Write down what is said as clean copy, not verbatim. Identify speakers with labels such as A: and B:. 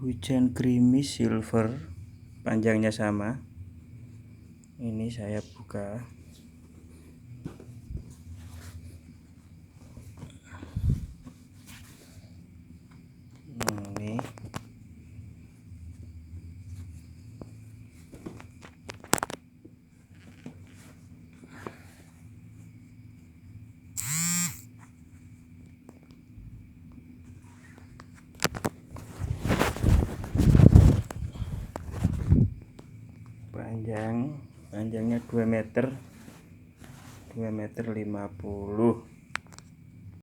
A: Hujan gerimis silver, panjangnya sama. Ini saya buka. Ini panjangnya 2 meter 50.